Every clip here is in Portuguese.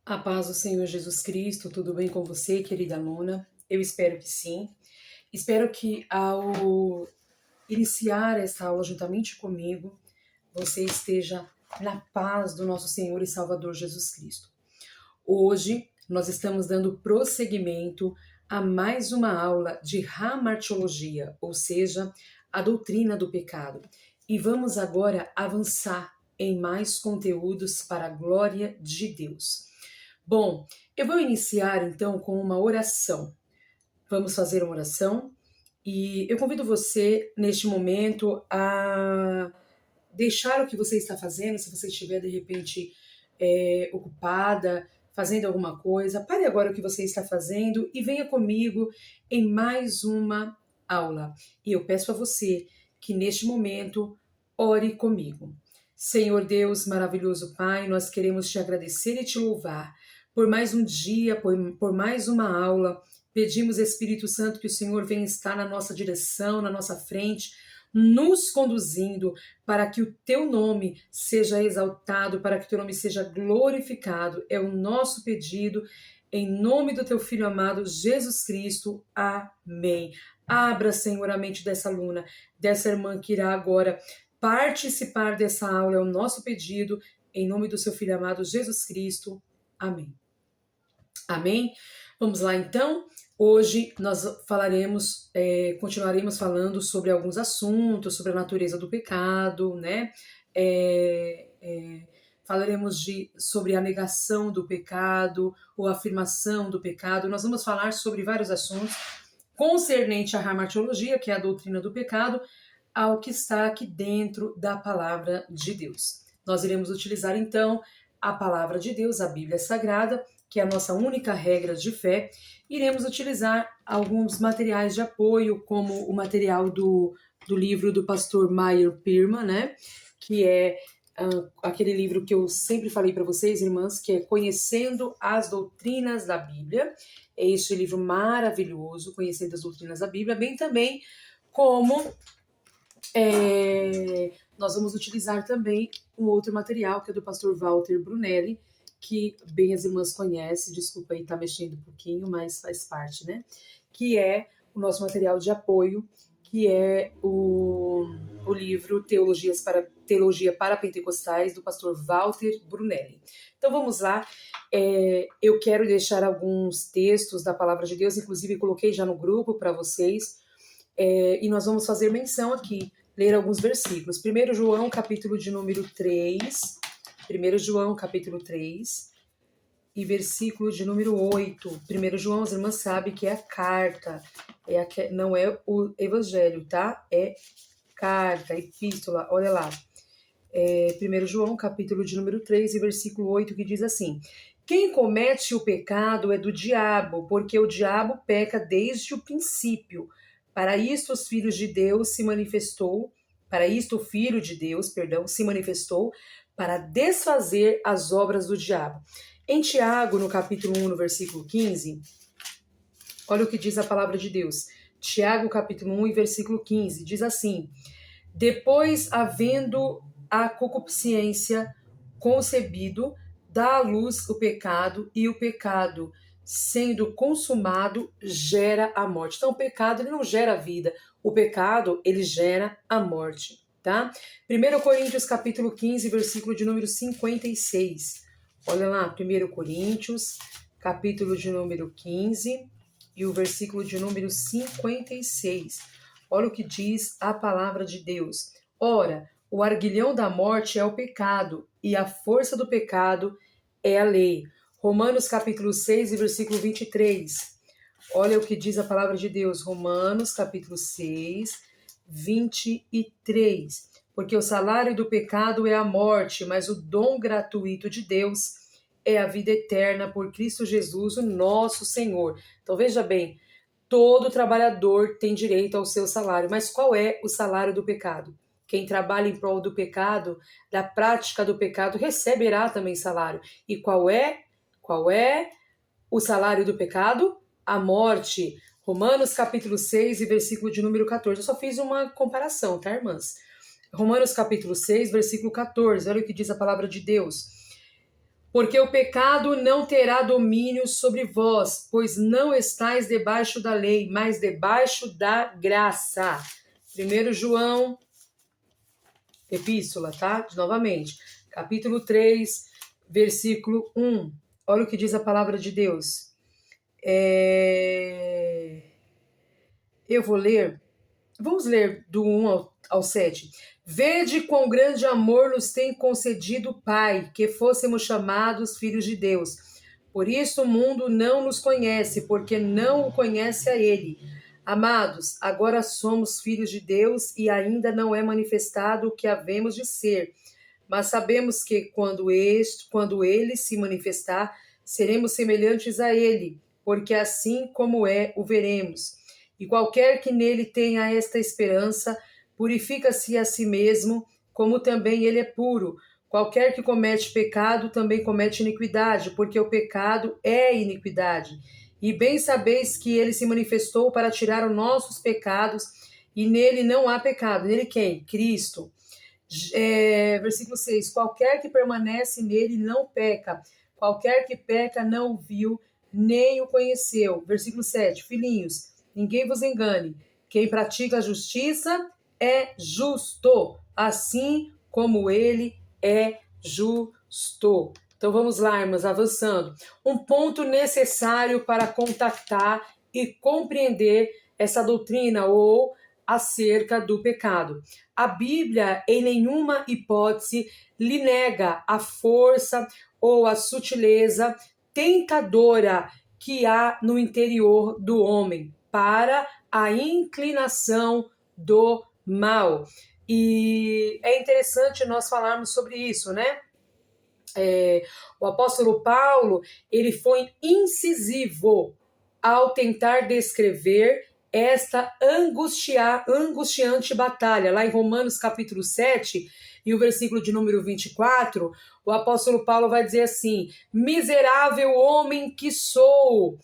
A paz do Senhor Jesus Cristo, tudo bem com você, querida aluna? Eu espero que sim. Espero que ao iniciar essa aula juntamente comigo, você esteja na paz do nosso Senhor e Salvador Jesus Cristo. Hoje nós estamos dando prosseguimento a mais uma aula de hamartiologia, ou seja, a doutrina do pecado. E vamos agora avançar em mais conteúdos para a glória de Deus. Bom, eu vou iniciar então com uma oração. Vamos fazer uma oração e eu convido você neste momento a deixar o que você está fazendo, se você estiver de repente ocupada, fazendo alguma coisa, pare agora o que você está fazendo e venha comigo em mais uma aula. E eu peço a você que neste momento ore comigo. Senhor Deus, maravilhoso Pai, nós queremos te agradecer e te louvar por mais um dia, por mais uma aula. Pedimos, Espírito Santo, que o Senhor venha estar na nossa direção, na nossa frente, nos conduzindo para que o teu nome seja exaltado, para que o teu nome seja glorificado. É o nosso pedido, em nome do teu Filho amado, Jesus Cristo. Amém. Abra, Senhor, a mente dessa aluna, dessa irmã que irá agora participar dessa aula. É o nosso pedido, em nome do seu Filho amado, Jesus Cristo. Amém. Amém? Vamos lá então. Hoje nós continuaremos falando sobre alguns assuntos, sobre a natureza do pecado, né? Falaremos sobre a negação do pecado ou a afirmação do pecado. Nós vamos falar sobre vários assuntos concernente à hamartiologia, que é a doutrina do pecado, ao que está aqui dentro da palavra de Deus. Nós iremos utilizar então a palavra de Deus, a Bíblia Sagrada, que é a nossa única regra de fé. Iremos utilizar alguns materiais de apoio, como o material do livro do pastor Meyer Pirma, né? Que é aquele livro que eu sempre falei para vocês, irmãs, que é Conhecendo as Doutrinas da Bíblia. É este livro maravilhoso, Conhecendo as Doutrinas da Bíblia, bem também como nós vamos utilizar também um outro material, que é do pastor Walter Brunelli, que bem as irmãs conhecem, desculpa aí, tá mexendo um pouquinho, mas faz parte, né? Que é o nosso material de apoio, que é o livro Teologia para Pentecostais, do pastor Walter Brunelli. Então vamos lá, eu quero deixar alguns textos da Palavra de Deus, inclusive coloquei já no grupo para vocês, e nós vamos fazer menção aqui, ler alguns versículos. 1 João, capítulo de número 3, 1 João, capítulo 3, e versículo de número 8. 1 João, as irmãs sabem que é a carta, não é o evangelho, tá? É carta, epístola, olha lá. 1 João, capítulo de número 3, e versículo 8, que diz assim: quem comete o pecado é do diabo, porque o diabo peca desde o princípio. Para isto o Filho de Deus se manifestou, para desfazer as obras do diabo. Em Tiago, no capítulo 1, no versículo 15, olha o que diz a palavra de Deus. Tiago, capítulo 1 e versículo 15, diz assim: depois, havendo a concupiscência concebido, dá à luz o pecado, e o pecado, sendo consumado, gera a morte. Então, o pecado ele não gera vida, o pecado ele gera a morte, tá? 1 Coríntios capítulo 15, versículo de número 56. Olha lá, 1 Coríntios, capítulo de número 15 e o versículo de número 56. Olha o que diz a palavra de Deus. Ora, o arguilhão da morte é o pecado, e a força do pecado é a lei. Romanos capítulo 6 e versículo 23. Olha o que diz a palavra de Deus. Romanos capítulo 6, 23. Porque o salário do pecado é a morte, mas o dom gratuito de Deus é a vida eterna por Cristo Jesus, o nosso Senhor. Então veja bem, todo trabalhador tem direito ao seu salário, mas qual é o salário do pecado? Quem trabalha em prol do pecado, da prática do pecado, receberá também salário. E qual é o salário do pecado? A morte. Romanos capítulo 6 e versículo de número 14. Eu só fiz uma comparação, tá, irmãs? Romanos capítulo 6, versículo 14. Olha o que diz a palavra de Deus. Porque o pecado não terá domínio sobre vós, pois não estáis debaixo da lei, mas debaixo da graça. 1 João, epístola, tá? Novamente, capítulo 3, versículo 1. Olha o que diz a palavra de Deus. Eu vou ler, vamos ler do 1 ao 7. Vede quão grande amor nos tem concedido o Pai, que fôssemos chamados filhos de Deus. Por isso o mundo não nos conhece, porque não o conhece a Ele. Amados, agora somos filhos de Deus e ainda não é manifestado o que havemos de ser. Mas sabemos que quando Ele se manifestar, seremos semelhantes a Ele, porque assim como é, o veremos. E qualquer que nele tenha esta esperança, purifica-se a si mesmo, como também ele é puro. Qualquer que comete pecado, também comete iniquidade, porque o pecado é iniquidade. E bem sabeis que ele se manifestou para tirar os nossos pecados, e nele não há pecado. Nele quem? Cristo. Versículo 6. Qualquer que permanece nele não peca. Qualquer que peca não o viu, nem o conheceu. Versículo 7. Filhinhos, ninguém vos engane. Quem pratica a justiça é justo, assim como ele é justo. Então vamos lá, irmãs, avançando. Um ponto necessário para contactar e compreender essa doutrina ou acerca do pecado. A Bíblia, em nenhuma hipótese, lhe nega a força ou a sutileza tentadora que há no interior do homem para a inclinação do mal. E é interessante nós falarmos sobre isso, né? O apóstolo Paulo, ele foi incisivo ao tentar descrever esta angustiante batalha. Lá em Romanos capítulo 7 e o versículo de número 24, o apóstolo Paulo vai dizer assim: miserável homem que sou,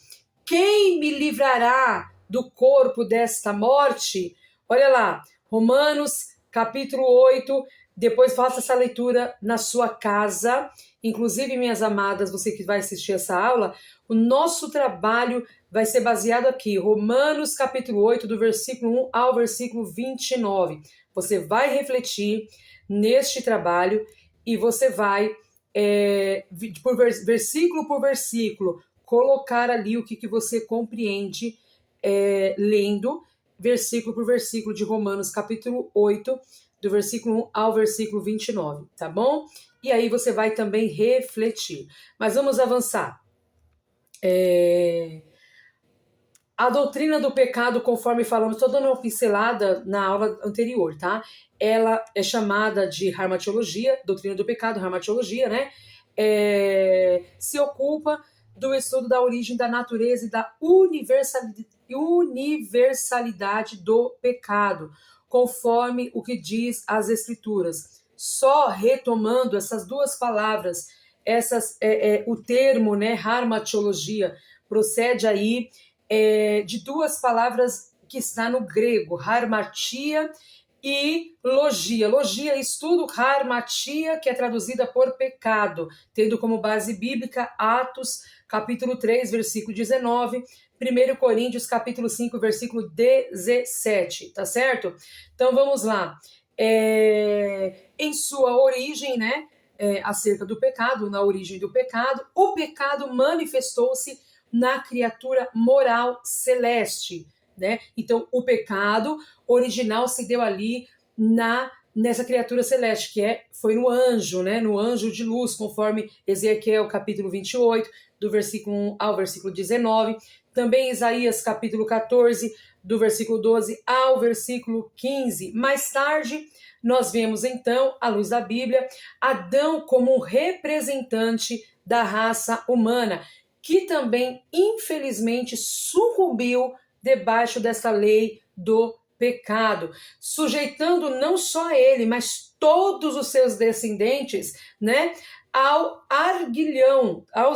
quem me livrará do corpo desta morte? Olha lá, Romanos capítulo 8, depois faça essa leitura na sua casa. Inclusive, minhas amadas, você que vai assistir essa aula, o nosso trabalho vai ser baseado aqui, Romanos capítulo 8, do versículo 1 ao versículo 29. Você vai refletir neste trabalho e você vai, versículo por versículo, colocar ali o que você compreende lendo versículo por versículo de Romanos capítulo 8, do versículo 1 ao versículo 29, tá bom? E aí você vai também refletir. Mas vamos avançar. A doutrina do pecado, conforme falamos, estou dando uma pincelada na aula anterior, tá? Ela é chamada de harmatologia, doutrina do pecado, harmatologia, né? Se ocupa do estudo da origem da natureza e da universalidade do pecado, conforme o que diz as Escrituras. Só retomando essas duas palavras, o termo, né, harmatologia, procede aí de duas palavras que está no grego, harmatia e logia. Logia, estudo, harmatia, que é traduzida por pecado, tendo como base bíblica Atos, capítulo 3, versículo 19, 1 Coríntios, capítulo 5, versículo 17, tá certo? Então vamos lá. Em sua origem, né, acerca do pecado, na origem do pecado, o pecado manifestou-se na criatura moral celeste, né? Então, o pecado original se deu ali nessa criatura celeste, foi no anjo, né? No anjo de luz, conforme Ezequiel capítulo 28, do versículo 1 ao versículo 19. Também Isaías capítulo 14, do versículo 12 ao versículo 15. Mais tarde, nós vemos então, à luz da Bíblia, Adão como um representante da raça humana, que também, infelizmente, sucumbiu debaixo dessa lei do pecado, sujeitando não só ele, mas todos os seus descendentes, né, aos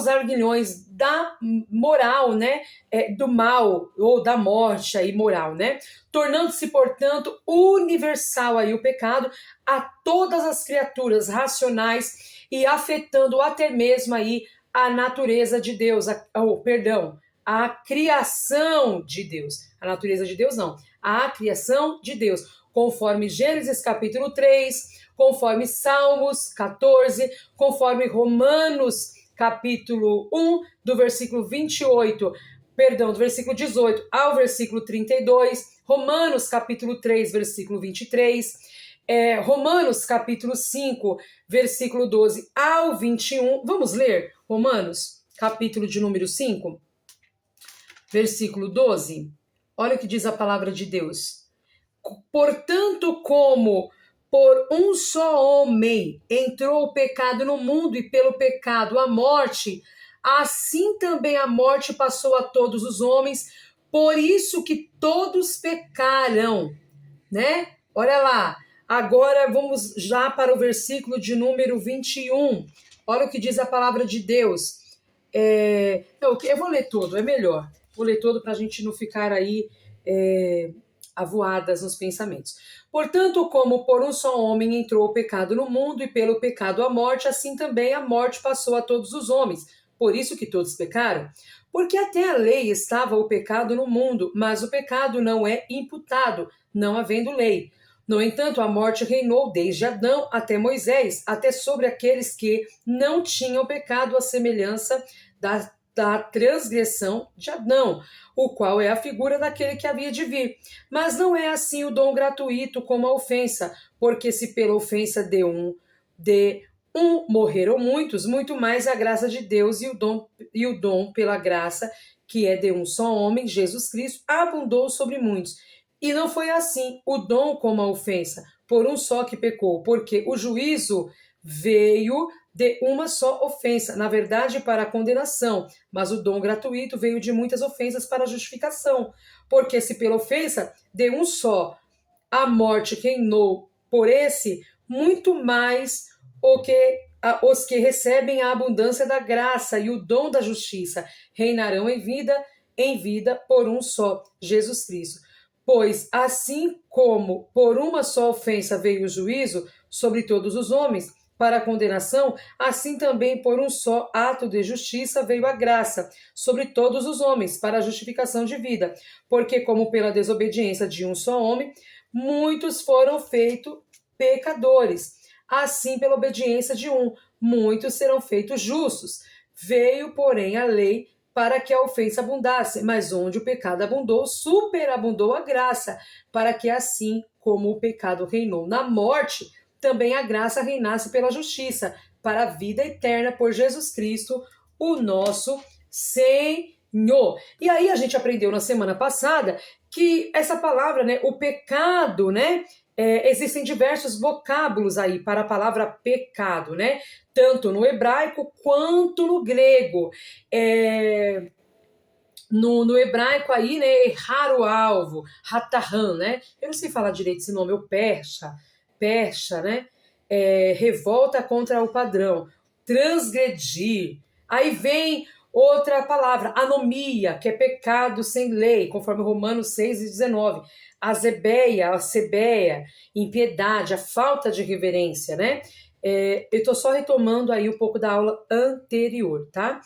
arguilhões da moral, né, do mal ou da morte aí moral, né, tornando-se, portanto, universal aí o pecado a todas as criaturas racionais e afetando até mesmo aí a natureza de Deus, a criação de Deus. A natureza de Deus não, a criação de Deus, conforme Gênesis capítulo 3, conforme Salmos 14, conforme Romanos capítulo 1, do versículo 18 ao versículo 32, Romanos capítulo 3, versículo 23, Romanos capítulo 5, versículo 12 ao 21. Vamos ler Romanos capítulo de número 5, versículo 12. Olha o que diz a palavra de Deus. Portanto, como por um só homem entrou o pecado no mundo e pelo pecado a morte, assim também a morte passou a todos os homens, por isso que todos pecaram, né? Olha lá, agora vamos já para o versículo de número 21. Olha o que diz a palavra de Deus. Eu vou ler todo, é melhor. Vou ler todo para a gente não ficar aí avoadas nos pensamentos. Portanto, como por um só homem entrou o pecado no mundo e pelo pecado a morte, assim também a morte passou a todos os homens. Por isso que todos pecaram. Porque até a lei estava o pecado no mundo, mas o pecado não é imputado, não havendo lei. No entanto, a morte reinou desde Adão até Moisés, até sobre aqueles que não tinham pecado, à semelhança da transgressão de Adão, o qual é a figura daquele que havia de vir. Mas não é assim o dom gratuito como a ofensa, porque se pela ofensa de um morreram muitos, muito mais a graça de Deus e o dom pela graça, que é de um só homem, Jesus Cristo, abundou sobre muitos. E não foi assim o dom como a ofensa, por um só que pecou, porque o juízo veio de uma só ofensa, na verdade para a condenação, mas o dom gratuito veio de muitas ofensas para a justificação, porque se pela ofensa de um só a morte reinou por esse, muito mais os que recebem a abundância da graça e o dom da justiça reinarão em vida por um só, Jesus Cristo. Pois assim como por uma só ofensa veio o juízo sobre todos os homens, para a condenação, assim também por um só ato de justiça veio a graça sobre todos os homens, para a justificação de vida. Porque como pela desobediência de um só homem, muitos foram feitos pecadores, assim pela obediência de um, muitos serão feitos justos. Veio, porém, a lei para que a ofensa abundasse, mas onde o pecado abundou, superabundou a graça, para que assim como o pecado reinou na morte, também a graça reinasse pela justiça, para a vida eterna por Jesus Cristo, o nosso Senhor. E aí a gente aprendeu na semana passada que essa palavra, né, o pecado, né, existem diversos vocábulos aí para a palavra pecado, né, tanto no hebraico quanto no grego. No hebraico aí, né, errar o alvo, hatahan, né, eu não sei falar direito esse nome, percha, né, revolta contra o padrão, transgredir. Aí vem outra palavra, anomia, que é pecado sem lei, conforme Romanos 6:19. A sebeia, impiedade, a falta de reverência, né? Eu estou só retomando aí um pouco da aula anterior, tá?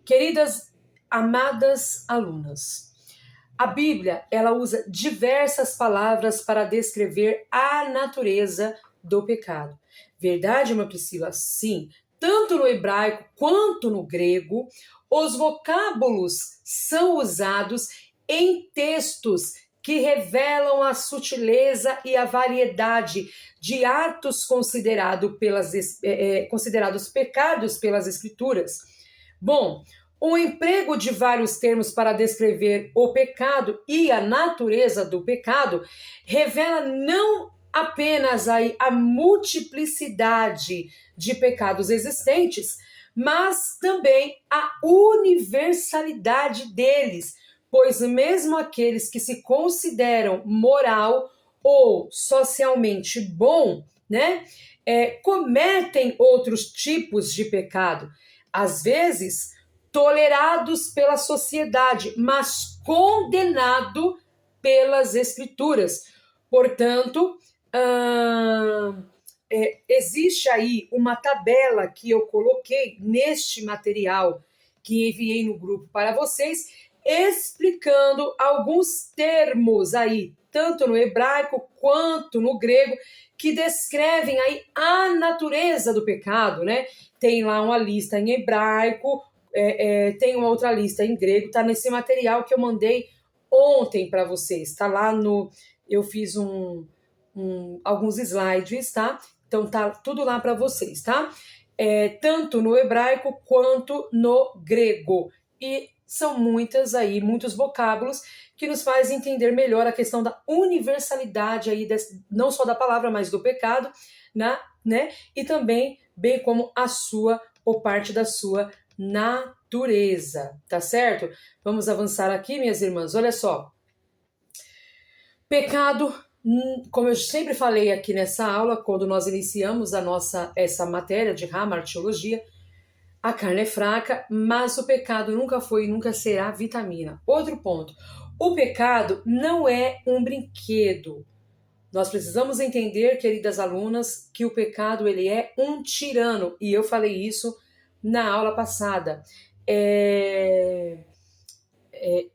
Queridas, amadas alunas, a Bíblia, ela usa diversas palavras para descrever a natureza do pecado. Verdade, irmã Priscila? Sim. Tanto no hebraico quanto no grego, os vocábulos são usados em textos que revelam a sutileza e a variedade de atos considerados pecados pelas Escrituras. Bom, o emprego de vários termos para descrever o pecado e a natureza do pecado revela não apenas aí a multiplicidade de pecados existentes, mas também a universalidade deles, pois mesmo aqueles que se consideram moral ou socialmente bom, né, cometem outros tipos de pecado, às vezes tolerados pela sociedade, mas condenado pelas Escrituras. Portanto, existe aí uma tabela que eu coloquei neste material que enviei no grupo para vocês, explicando alguns termos aí, tanto no hebraico quanto no grego, que descrevem aí a natureza do pecado, né? Tem lá uma lista em hebraico, tem uma outra lista em grego, tá nesse material que eu mandei ontem para vocês, tá lá no... Eu fiz alguns slides, tá? Então tá tudo lá para vocês, tá? Tanto no hebraico quanto no grego. E são muitos vocábulos que nos fazem entender melhor a questão da universalidade aí, não só da palavra, mas do pecado, né? E também, bem como a sua ou parte da sua natureza, tá certo? Vamos avançar aqui, minhas irmãs. Olha só. Pecado, como eu sempre falei aqui nessa aula, quando nós iniciamos essa matéria de Martiologia, a carne é fraca, mas o pecado nunca foi e nunca será vitamina. Outro ponto, o pecado não é um brinquedo. Nós precisamos entender, queridas alunas, que o pecado ele é um tirano, e eu falei isso na aula passada. É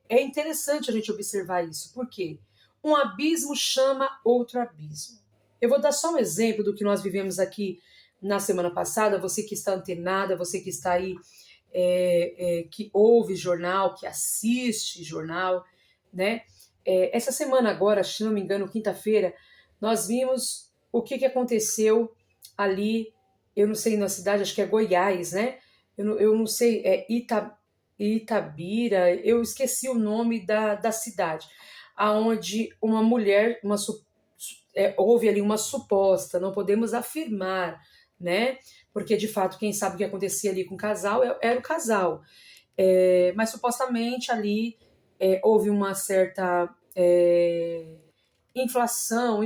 interessante a gente observar isso, por quê? Um abismo chama outro abismo. Eu vou dar só um exemplo do que nós vivemos aqui na semana passada, você que está antenada, você que está aí, que ouve jornal, que assiste jornal, né? Essa semana agora, se não me engano, quinta-feira, nós vimos o que aconteceu ali, eu não sei na cidade, acho que é Goiás, né? Eu não sei, Itabira, eu esqueci o nome da cidade, aonde uma mulher, houve ali uma suposta, não podemos afirmar, né? Porque de fato quem sabe o que acontecia ali com o casal era o casal, mas supostamente ali houve uma certa infração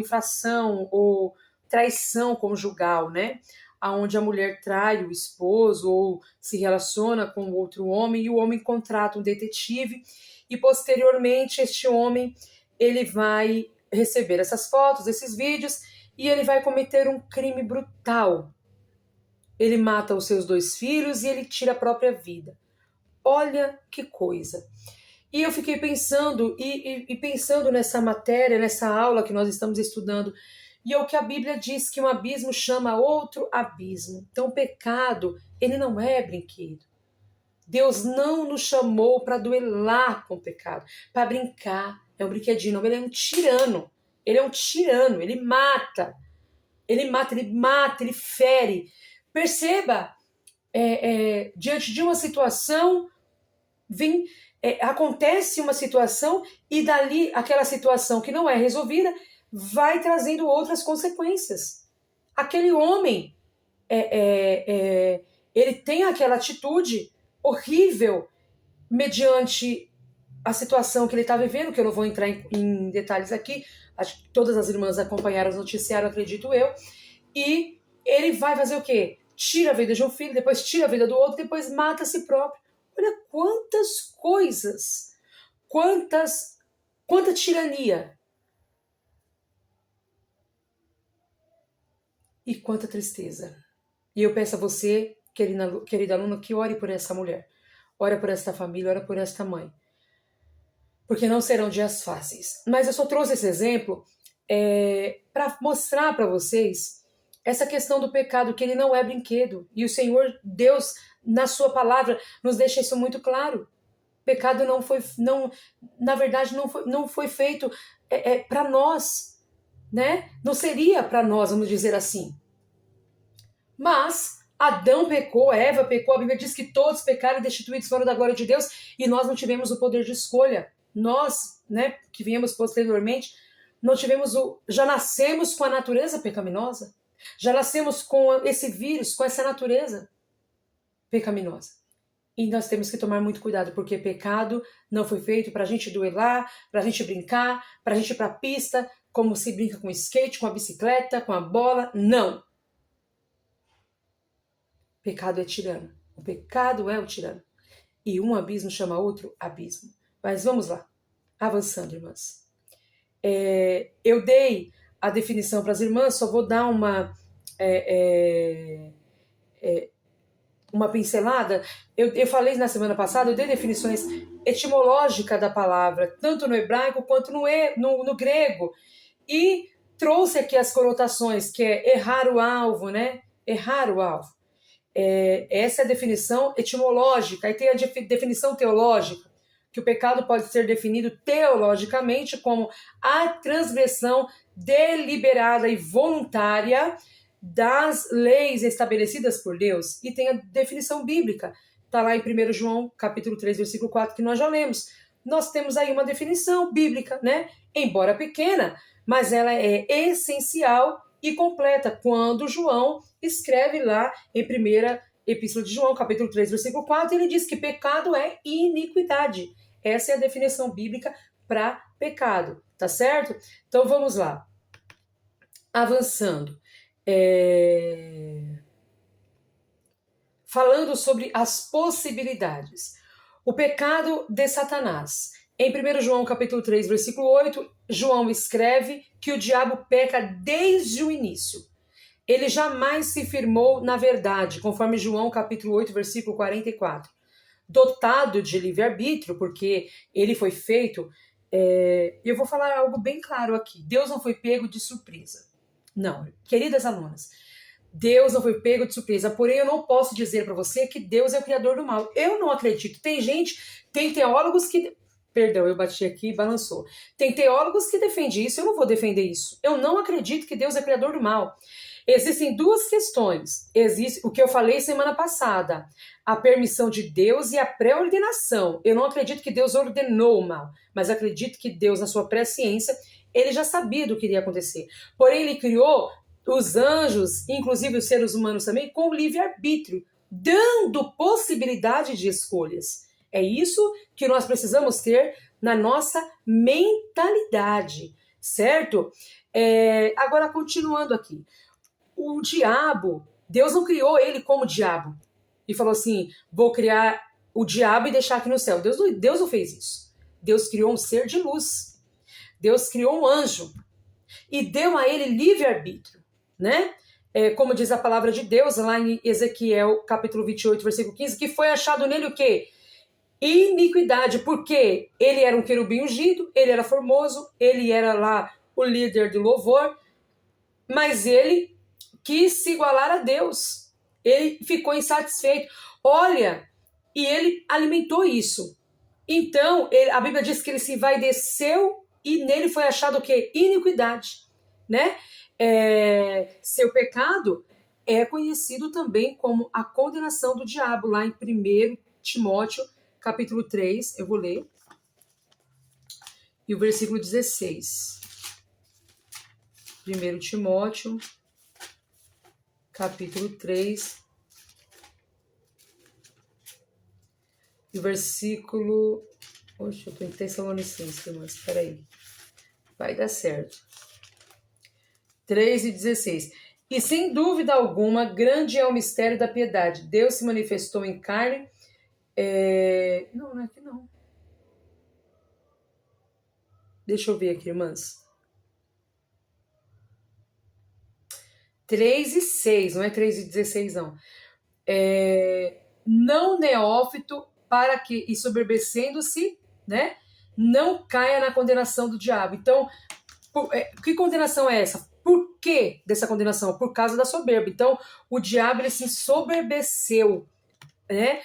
ou traição conjugal, né? Aonde a mulher trai o esposo ou se relaciona com outro homem e o homem contrata um detetive e posteriormente este homem ele vai receber essas fotos, esses vídeos e ele vai cometer um crime brutal. Ele mata os seus 2 filhos e ele tira a própria vida. Olha que coisa. E eu fiquei pensando, e pensando nessa matéria, nessa aula que nós estamos estudando, e é o que a Bíblia diz, que um abismo chama outro abismo. Então o pecado, ele não é brinquedo. Deus não nos chamou para duelar com o pecado, para brincar. É um brinquedinho, não, ele é um tirano. Ele é um tirano, ele mata, ele fere. Perceba, diante de uma situação, acontece uma situação e dali aquela situação que não é resolvida vai trazendo outras consequências. Aquele homem, ele tem aquela atitude horrível mediante a situação que ele está vivendo, que eu não vou entrar em detalhes aqui, acho que todas as irmãs acompanharam o noticiário, acredito eu, e ele vai fazer o quê? Tira a vida de um filho, depois tira a vida do outro, depois mata a si próprio. Olha quantas coisas, quanta tirania e quanta tristeza. E eu peço a você, querida aluna, que ore por essa mulher, ore por esta família, ore por esta mãe, porque não serão dias fáceis. Mas eu só trouxe esse exemplo para mostrar para vocês essa questão do pecado, que ele não é brinquedo. E o Senhor Deus, na sua palavra, nos deixa isso muito claro. Pecado na verdade, não foi feito para nós, né? Não seria para nós, vamos dizer assim. Mas Adão pecou, Eva pecou, a Bíblia diz que todos pecaram e destituídos foram da glória de Deus, e nós não tivemos o poder de escolha. Nós, né, que viemos posteriormente, já nascemos com a natureza pecaminosa, já nascemos com esse vírus, com essa natureza pecaminosa. E nós temos que tomar muito cuidado, porque pecado não foi feito para a gente duelar, para a gente brincar, para a gente ir para a pista, como se brinca com skate, com a bicicleta, com a bola. Não. Pecado é tirano. O pecado é o tirano. E um abismo chama outro abismo. Mas vamos lá. Avançando, irmãs. Eu dei a definição para as irmãs, só vou dar uma uma pincelada, eu falei na semana passada, eu dei definições etimológicas da palavra, tanto no hebraico quanto no grego, e trouxe aqui as conotações, que é errar o alvo, né? Errar o alvo. Essa é a definição etimológica. Aí tem a definição teológica, que o pecado pode ser definido teologicamente como a transgressão deliberada e voluntária das leis estabelecidas por Deus. E tem a definição bíblica, está lá em 1 João, capítulo 3, versículo 4, que nós já lemos. Nós temos aí uma definição bíblica, né? Embora pequena, mas ela é essencial e completa quando João escreve lá em 1ª Epístola de João, capítulo 3, versículo 4, ele diz que pecado é iniquidade. Essa é a definição bíblica para pecado, tá certo? Então vamos lá. Avançando. Falando sobre as possibilidades. O pecado de Satanás. Em 1 João capítulo 3, versículo 8, João escreve que o diabo peca desde o início. Ele jamais se firmou na verdade, conforme João capítulo 8, versículo 44. Dotado de livre-arbítrio, porque ele foi feito... eu vou falar algo bem claro aqui. Deus não foi pego de surpresa. Não, queridas alunas, Deus não foi pego de surpresa, porém eu não posso dizer para você que Deus é o criador do mal. Eu não acredito. Tem teólogos que... Perdão, eu bati aqui e balançou. Tem teólogos que defendem isso, eu não vou defender isso. Eu não acredito que Deus é criador do mal. Existem duas questões. Existe o que eu falei semana passada, a permissão de Deus e a pré-ordenação. Eu não acredito que Deus ordenou o mal, mas acredito que Deus, na sua presciência, ele já sabia do que iria acontecer. Porém, ele criou os anjos, inclusive os seres humanos também, com livre-arbítrio, dando possibilidade de escolhas. É isso que nós precisamos ter na nossa mentalidade, certo? Agora, continuando aqui. O diabo, Deus não criou ele como diabo. E falou assim, vou criar o diabo e deixar aqui no céu. Deus não fez isso. Deus criou um ser de luz. Deus criou um anjo. E deu a ele livre-arbítrio, né? Como diz a palavra de Deus, lá em Ezequiel, capítulo 28, versículo 15, que foi achado nele o quê? Iniquidade, porque ele era um querubim ungido, ele era formoso, ele era lá o líder do louvor, mas ele quis se igualar a Deus. Ele ficou insatisfeito. Olha, e ele alimentou isso. Então, a Bíblia diz que ele se envaideceu e nele foi achado o quê? Iniquidade, né? Seu pecado é conhecido também como a condenação do diabo, lá em 1 Timóteo, capítulo 3, eu vou ler, e o versículo 16. 1 Timóteo, capítulo 3, e o versículo... Oxe, eu tô em Tessalonicenses, irmãs, espera aí. Vai dar certo. 3 e 16. E sem dúvida alguma, grande é o mistério da piedade. Deus se manifestou em carne... Não é que não. Deixa eu ver aqui, irmãs. 3 e 6, não é 3 e 16, não. Não neófito, para que, e soberbecendo-se, né, não caia na condenação do diabo. Então, que condenação é essa? Por que dessa condenação? Por causa da soberba. Então, o diabo, ele se soberbeceu, né?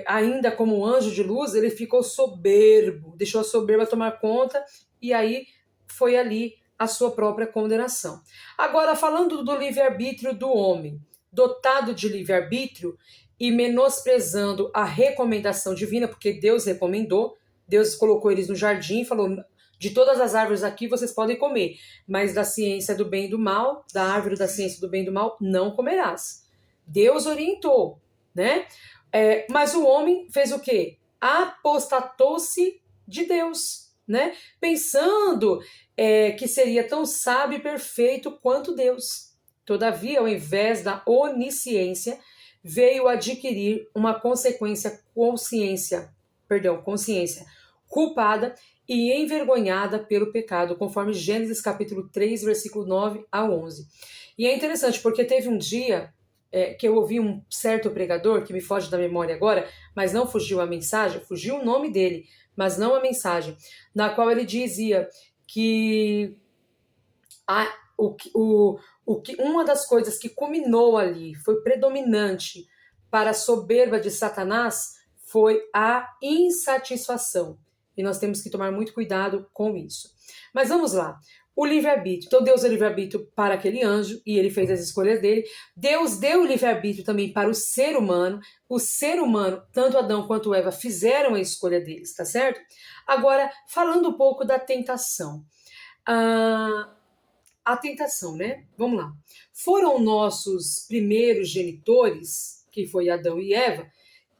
Ainda como anjo de luz, ele ficou soberbo, deixou a soberba tomar conta, e aí foi ali a sua própria condenação. Agora, falando do livre-arbítrio do homem, dotado de livre-arbítrio e menosprezando a recomendação divina, porque Deus recomendou, Deus colocou eles no jardim e falou, de todas as árvores aqui vocês podem comer, mas da ciência do bem e do mal, da árvore da ciência do bem e do mal, não comerás. Deus orientou, né? Mas o homem fez o quê? Apostatou-se de Deus, né? Pensando que seria tão sábio e perfeito quanto Deus. Todavia, ao invés da onisciência, veio adquirir uma consciência culpada e envergonhada pelo pecado, conforme Gênesis capítulo 3, versículo 9 a 11. E é interessante, porque teve um dia que eu ouvi um certo pregador, que me foge da memória agora, mas não fugiu a mensagem, fugiu o nome dele, mas não a mensagem, na qual ele dizia que uma das coisas que culminou ali, foi predominante para a soberba de Satanás, foi a insatisfação. E nós temos que tomar muito cuidado com isso. Mas vamos lá. O livre-arbítrio. Então Deus deu livre-arbítrio para aquele anjo e ele fez as escolhas dele. Deus deu o livre-arbítrio também para o ser humano. O ser humano, tanto Adão quanto Eva, fizeram a escolha deles, tá certo? Agora, falando um pouco da tentação. A tentação, né? Vamos lá. Foram nossos primeiros genitores, que foi Adão e Eva,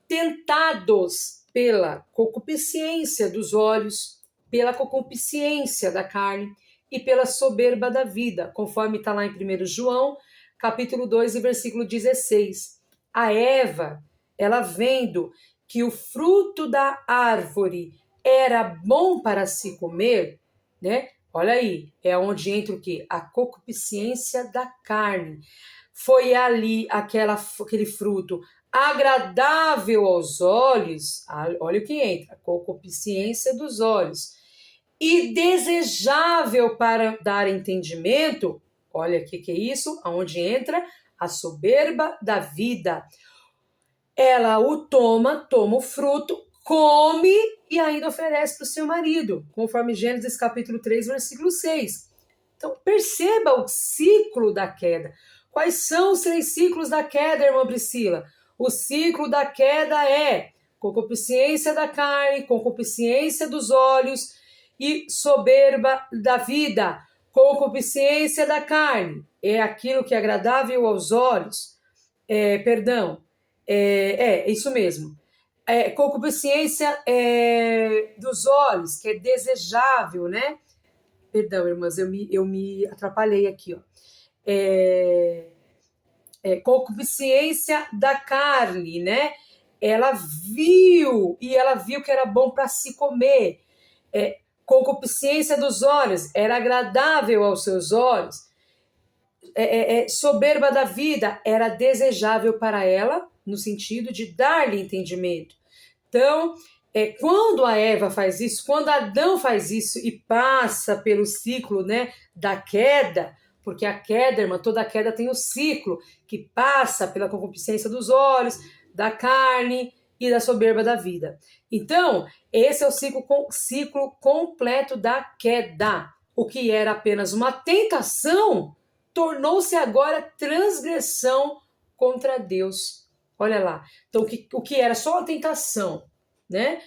tentados pela concupiscência dos olhos, pela concupiscência da carne e pela soberba da vida, conforme está lá em 1 João, capítulo 2, versículo 16. A Eva, ela vendo que o fruto da árvore era bom para se comer, né? Olha aí, é onde entra o quê? A concupiscência da carne. Foi ali aquele fruto agradável aos olhos, olha o que entra, a concupiscência dos olhos, e desejável para dar entendimento, olha o que é isso, aonde entra a soberba da vida. Ela o toma o fruto, come e ainda oferece para o seu marido, conforme Gênesis capítulo 3, versículo 6. Então, perceba o ciclo da queda. Quais são os 3 ciclos da queda, irmã Priscila? O ciclo da queda é concupiscência da carne, concupiscência dos olhos e soberba da vida. Concupiscência da carne é aquilo que é agradável aos olhos. Isso mesmo. Concupiscência dos olhos, que é desejável, né? Perdão, irmãs, eu me atrapalhei aqui, ó. Concupiscência da carne, né? Ela viu que era bom para se comer. Concupiscência dos olhos, era agradável aos seus olhos. Soberba da vida, era desejável para ela, no sentido de dar-lhe entendimento. Então, quando a Eva faz isso, quando Adão faz isso e passa pelo ciclo, né, da queda, porque a queda, irmã, toda queda tem um ciclo que passa pela concupiscência dos olhos, da carne e da soberba da vida. Então, esse é o ciclo completo da queda. O que era apenas uma tentação tornou-se agora transgressão contra Deus. Olha lá. Então, o que era só uma tentação, né?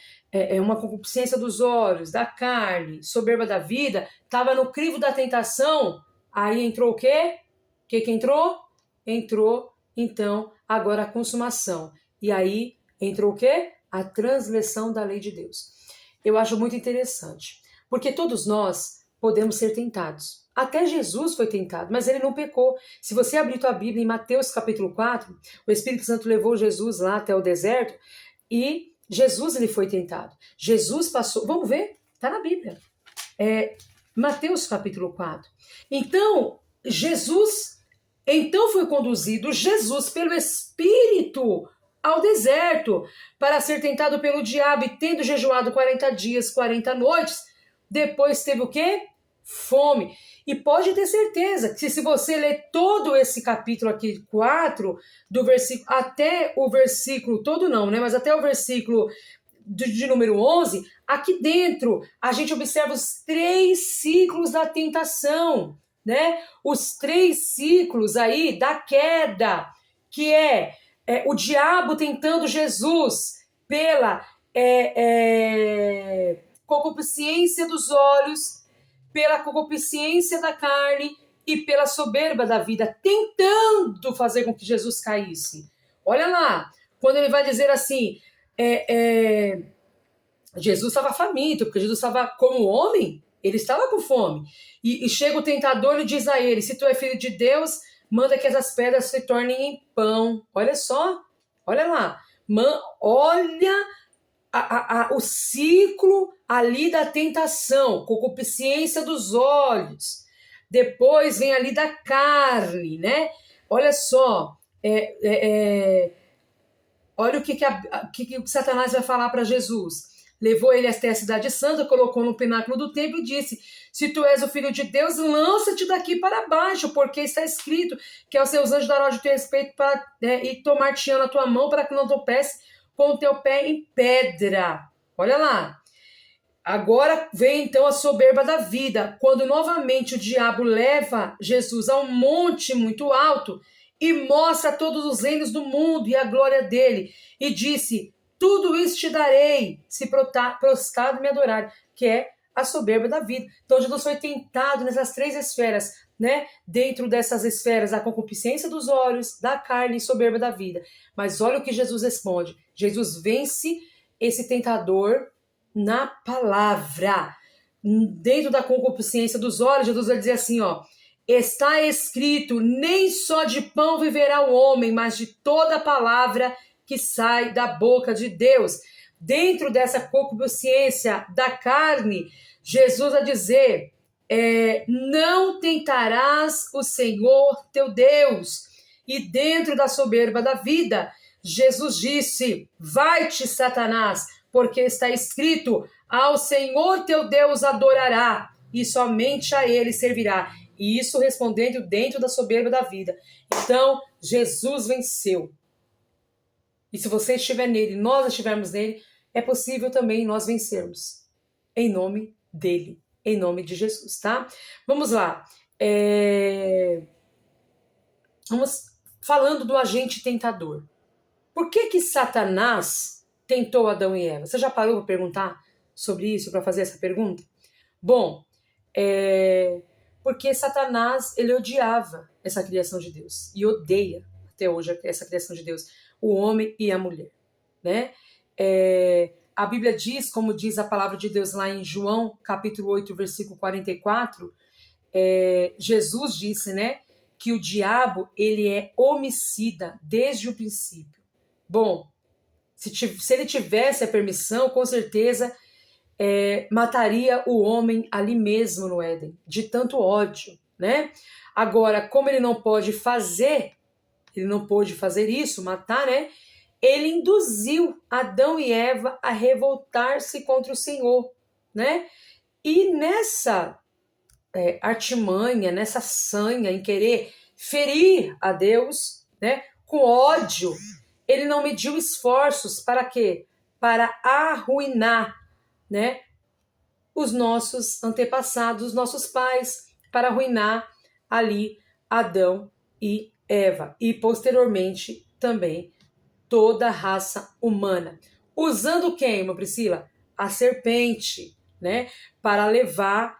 Uma concupiscência dos olhos, da carne, soberba da vida, estava no crivo da tentação. Aí entrou o quê? O que entrou? Entrou, então, agora a consumação. E aí entrou o quê? A transgressão da lei de Deus. Eu acho muito interessante, porque todos nós podemos ser tentados. Até Jesus foi tentado, mas ele não pecou. Se você abrir tua Bíblia em Mateus capítulo 4, o Espírito Santo levou Jesus lá até o deserto e Jesus ele foi tentado. Jesus passou, vamos ver, está na Bíblia. Mateus capítulo 4. Então, foi conduzido Jesus pelo Espírito ao deserto para ser tentado pelo diabo e tendo jejuado 40 dias, 40 noites, depois teve o quê? Fome. E pode ter certeza que se você ler todo esse capítulo aqui, 4, do versículo, até o versículo, todo não, né? Mas até o versículo de número 11, aqui dentro a gente observa os 3 ciclos da tentação, né? Os 3 ciclos aí da queda, que o diabo tentando Jesus pela concupiscência dos olhos, pela concupiscência da carne e pela soberba da vida, tentando fazer com que Jesus caísse. Olha lá, quando ele vai dizer assim, Jesus estava faminto, porque Jesus estava como homem, ele estava com fome. E chega o tentador e diz a ele, se tu é filho de Deus, manda que essas pedras se tornem em pão. Olha só, olha lá, olha o ciclo ali da tentação, concupiscência dos olhos, Depois vem ali da carne, né? Olha só, olha o que Satanás vai falar para Jesus. Levou ele até a cidade santa, colocou no pináculo do templo e disse: se tu és o filho de Deus, lança-te daqui para baixo, porque está escrito que aos seus anjos dará de teu respeito e tomar-te-ão na tua mão para que não tropece com o teu pé em pedra. Olha lá. Agora vem então a soberba da vida, quando novamente o diabo leva Jesus a um monte muito alto e mostra todos os reinos do mundo e a glória dele, e disse: tudo isso te darei, se prostrado me adorar, que é a soberba da vida. Então Jesus foi tentado nessas três esferas, né? Dentro dessas esferas, a concupiscência dos olhos, da carne e soberba da vida. Mas olha o que Jesus responde. Jesus vence esse tentador na palavra. Dentro da concupiscência dos olhos, Jesus vai dizer assim, ó: está escrito, nem só de pão viverá o homem, mas de toda palavra que sai da boca de Deus. Dentro dessa concupiscência da carne, Jesus vai dizer: não tentarás o Senhor teu Deus. E dentro da soberba da vida, Jesus disse: vai-te, Satanás, porque está escrito: ao Senhor teu Deus adorará, e somente a ele servirá. E isso respondendo dentro da soberba da vida. Então, Jesus venceu. E se você estiver nele, nós estivermos nele, é possível também nós vencermos. Em nome dele, em nome de Jesus, tá? Vamos lá. Vamos falando do agente tentador. Por que Satanás tentou Adão e Eva? Você já parou para perguntar sobre isso, para fazer essa pergunta? Bom, porque Satanás, ele odiava essa criação de Deus e odeia até hoje essa criação de Deus, o homem e a mulher, né? A Bíblia diz, como diz a palavra de Deus lá em João, capítulo 8, versículo 44, Jesus disse, né, que o diabo, ele é homicida desde o princípio. Bom, se ele tivesse a permissão, com certeza mataria o homem ali mesmo no Éden, de tanto ódio, né? Agora, como ele não pôde fazer isso, matar, né? Ele induziu Adão e Eva a revoltar-se contra o Senhor, né? E nessa artimanha, nessa sanha em querer ferir a Deus, né? Com ódio, ele não mediu esforços para quê? Para arruinar, né, os nossos antepassados, os nossos pais, para arruinar ali Adão e Eva, e posteriormente também toda a raça humana. Usando quem, irmã Priscila? A serpente, né, para levar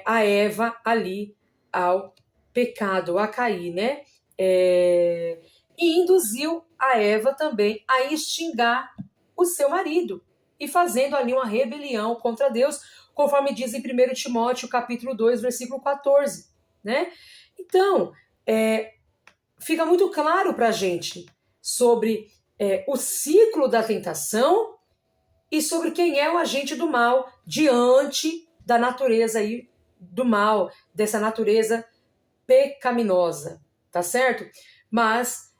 a Eva ali ao pecado, a cair, né? E induziu a Eva também a extinguir o seu marido, e fazendo ali uma rebelião contra Deus, conforme diz em 1 Timóteo, capítulo 2, versículo 14, né? Então, fica muito claro para a gente sobre o ciclo da tentação e sobre quem é o agente do mal diante da natureza aí do mal, dessa natureza pecaminosa, tá certo? Mas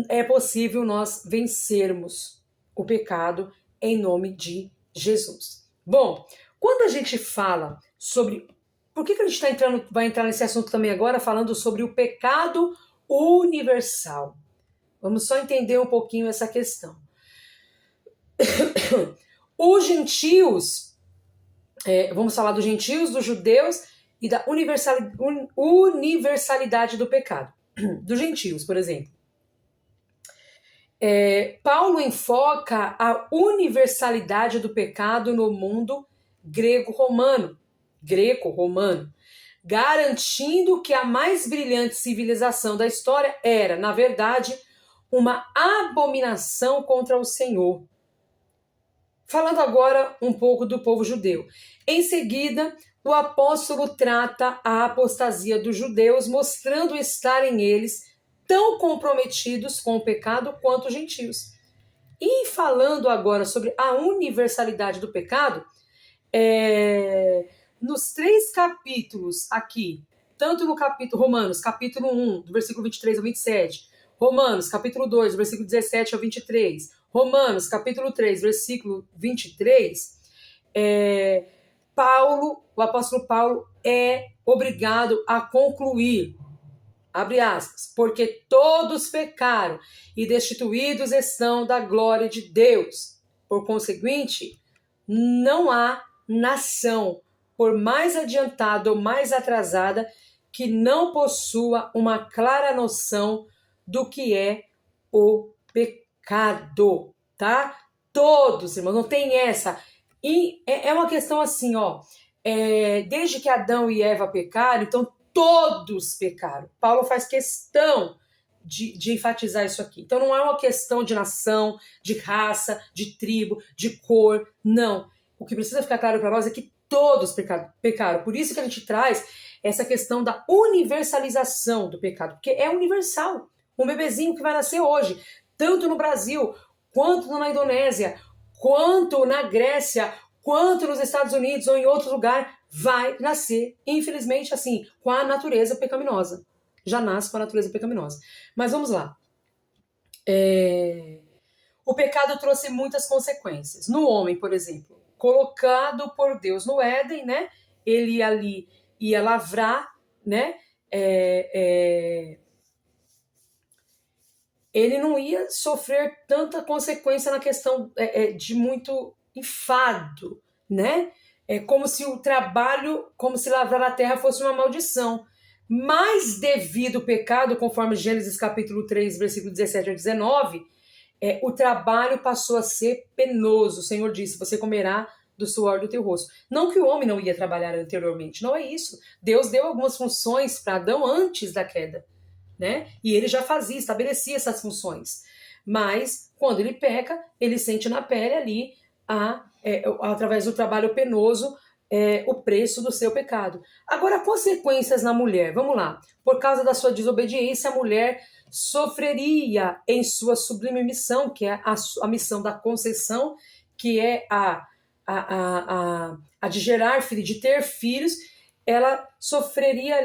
é possível nós vencermos o pecado em nome de Jesus. Bom, quando a gente fala sobre... Por que a gente vai entrar nesse assunto também agora, falando sobre o pecado universal? Vamos só entender um pouquinho essa questão. Os gentios, vamos falar dos gentios, dos judeus e da universalidade do pecado. Dos gentios, por exemplo. Paulo enfoca a universalidade do pecado no mundo greco-romano, garantindo que a mais brilhante civilização da história era, na verdade, uma abominação contra o Senhor. Falando agora um pouco do povo judeu. Em seguida, o apóstolo trata a apostasia dos judeus, mostrando estarem eles tão comprometidos com o pecado quanto os gentios. E falando agora sobre a universalidade do pecado, nos 3 capítulos aqui tanto no capítulo Romanos, capítulo 1, do versículo 23 ao 27, Romanos, capítulo 2, do versículo 17 ao 23, Romanos, capítulo 3, versículo 23, o apóstolo Paulo é obrigado a concluir, abre aspas, porque todos pecaram e destituídos estão da glória de Deus. Por conseguinte, não há nação, por mais adiantada ou mais atrasada, que não possua uma clara noção do que é o pecado, tá? Todos, irmãos, não tem essa. E é uma questão assim, ó, desde que Adão e Eva pecaram, então todos pecaram. Paulo faz questão de enfatizar isso aqui. Então não é uma questão de nação, de raça, de tribo, de cor, não. O que precisa ficar claro para nós é que todos pecaram. Por isso que a gente traz essa questão da universalização do pecado, porque é universal. Um bebezinho que vai nascer hoje, tanto no Brasil, quanto na Indonésia, quanto na Grécia, quanto nos Estados Unidos ou em outro lugar, vai nascer, infelizmente, assim, com a natureza pecaminosa. Já nasce com a natureza pecaminosa. Mas vamos lá. O pecado trouxe muitas consequências. No homem, por exemplo, colocado por Deus no Éden, né? Ele ali ia lavrar, né? Ele não ia sofrer tanta consequência na questão de muito enfado, né? É como se o trabalho, como se lavrar a terra fosse uma maldição. Mas devido ao pecado, conforme Gênesis capítulo 3, versículo 17 ao 19, o trabalho passou a ser penoso. O Senhor disse, você comerá do suor do teu rosto. Não que o homem não ia trabalhar anteriormente, não é isso. Deus deu algumas funções para Adão antes da queda, né? E ele já fazia, estabelecia essas funções. Mas, quando ele peca, ele sente na pele ali, através do trabalho penoso, o preço do seu pecado. Agora, consequências na mulher. Vamos lá. Por causa da sua desobediência, a mulher sofreria em sua sublime missão, que é a missão da conceição, que é a de gerar filhos, de ter filhos. Ela sofreria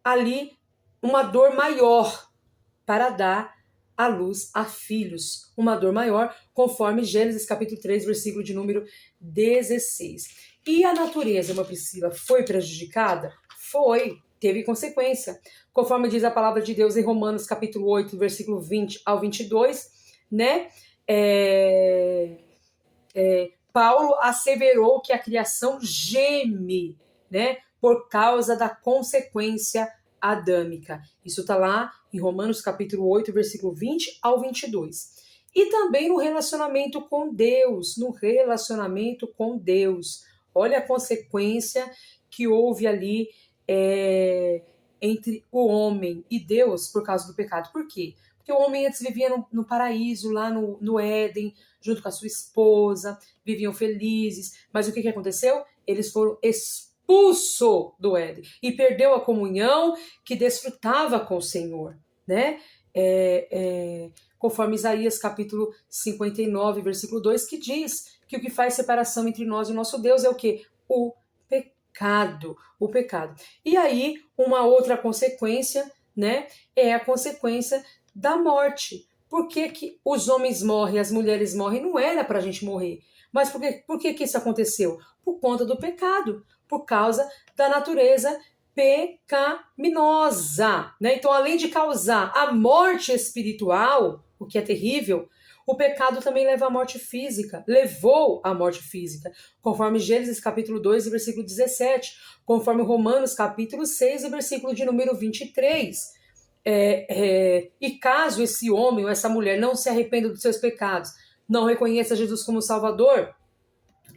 ali uma dor maior para dar à luz a filhos. Uma dor maior, conforme Gênesis capítulo 3, versículo de número 16. E a natureza, irmã Priscila, foi prejudicada? Foi, teve consequência. Conforme diz a palavra de Deus em Romanos capítulo 8, versículo 20 ao 22, né? Paulo asseverou que a criação geme, né? Por causa da consequência adâmica. Isso está lá em Romanos capítulo 8, versículo 20 ao 22. E também no relacionamento com Deus, Olha a consequência que houve ali entre o homem e Deus por causa do pecado. Por quê? Porque o homem antes vivia no paraíso, lá no Éden, junto com a sua esposa, viviam felizes. Mas o que aconteceu? Eles foram expulso do Éden e perdeu a comunhão que desfrutava com o Senhor, né? Conforme Isaías capítulo 59, versículo 2, que diz que o que faz separação entre nós e o nosso Deus é o quê? O pecado. E aí, uma outra consequência, né, é a consequência da morte. Por que os homens morrem, as mulheres morrem? Não era para a gente morrer. Mas por que isso aconteceu? Por conta do pecado, por causa da natureza pecaminosa, né? Então, além de causar a morte espiritual, o que é terrível, o pecado também leva à morte física, levou à morte física, conforme Gênesis capítulo 2, versículo 17, conforme Romanos capítulo 6, versículo de número 23. E caso esse homem ou essa mulher não se arrependa dos seus pecados, não reconheça Jesus como Salvador,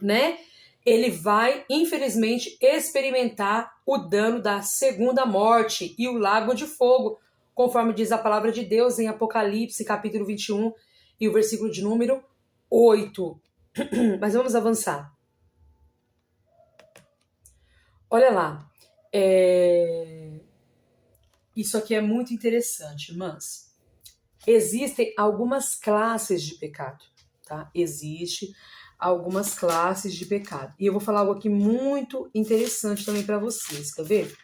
né? Ele vai, infelizmente, experimentar o dano da segunda morte e o lago de fogo, conforme diz a palavra de Deus em Apocalipse, capítulo 21, e o versículo de número 8. Mas vamos avançar. Olha lá. Isso aqui é muito interessante, irmãs. Existem algumas classes de pecado, tá? Existe algumas classes de pecado. E eu vou falar algo aqui muito interessante também para vocês, quer ver?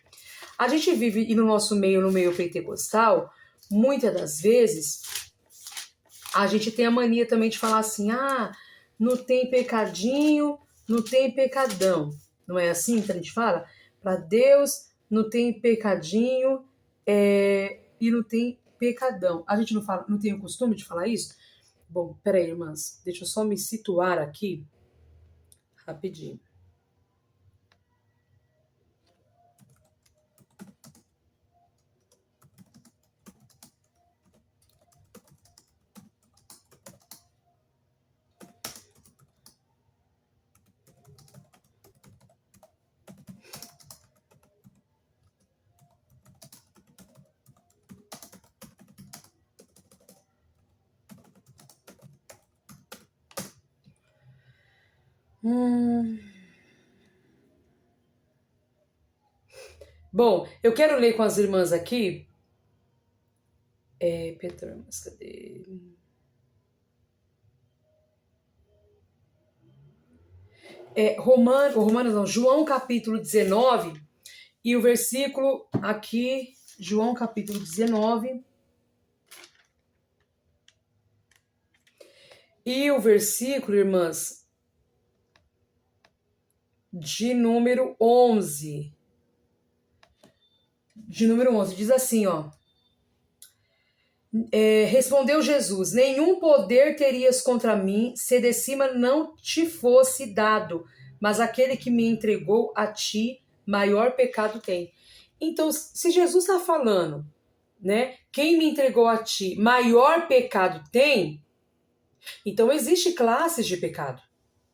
A gente vive e no nosso meio, no meio pentecostal, muitas das vezes, a gente tem a mania também de falar assim, não tem pecadinho, não tem pecadão. Não é assim que a gente fala? Para Deus não tem pecadinho e não tem pecadão. A gente não tem o costume de falar isso? Bom, peraí, irmãs, deixa eu só me situar aqui rapidinho. Bom, eu quero ler com as irmãs aqui. Pedro, mas cadê? Romanos não, João capítulo 19, e o versículo aqui, João capítulo 19, e o versículo, irmãs, de número 11. De número 11, diz assim, ó. Respondeu Jesus, nenhum poder terias contra mim se de cima não te fosse dado, mas aquele que me entregou a ti, maior pecado tem. Então, se Jesus está falando, né, quem me entregou a ti, maior pecado tem, então existe classes de pecado.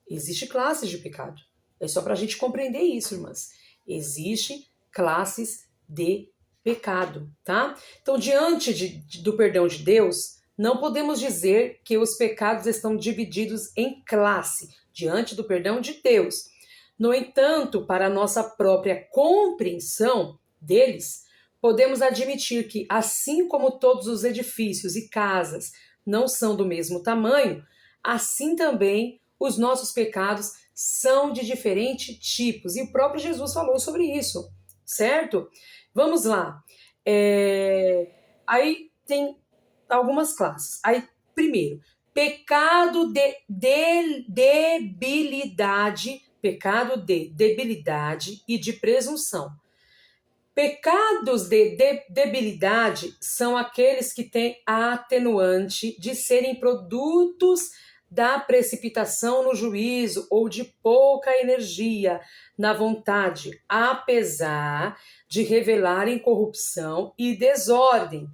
Existe classes de pecado. É só para a gente compreender isso, irmãs. Existe classes de pecado, tá? Então, diante do perdão de Deus, não podemos dizer que os pecados estão divididos em classe, diante do perdão de Deus. No entanto, para a nossa própria compreensão deles, podemos admitir que, assim como todos os edifícios e casas não são do mesmo tamanho, assim também os nossos pecados são de diferentes tipos. E o próprio Jesus falou sobre isso, certo? Vamos lá. Aí tem algumas classes. Aí, primeiro, pecado de debilidade, pecado de debilidade e de presunção. Pecados de debilidade são aqueles que têm a atenuante de serem produtos da precipitação no juízo ou de pouca energia na vontade, apesar de revelarem corrupção e desordem.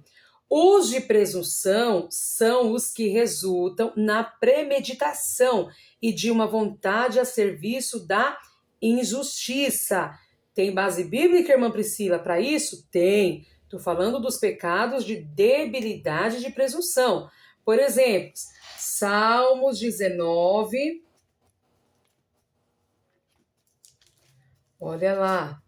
Os de presunção são os que resultam na premeditação e de uma vontade a serviço da injustiça. Tem base bíblica, irmã Priscila, para isso? Tem. Estou falando dos pecados de debilidade e de presunção. Por exemplo, Salmos 19. Olha lá.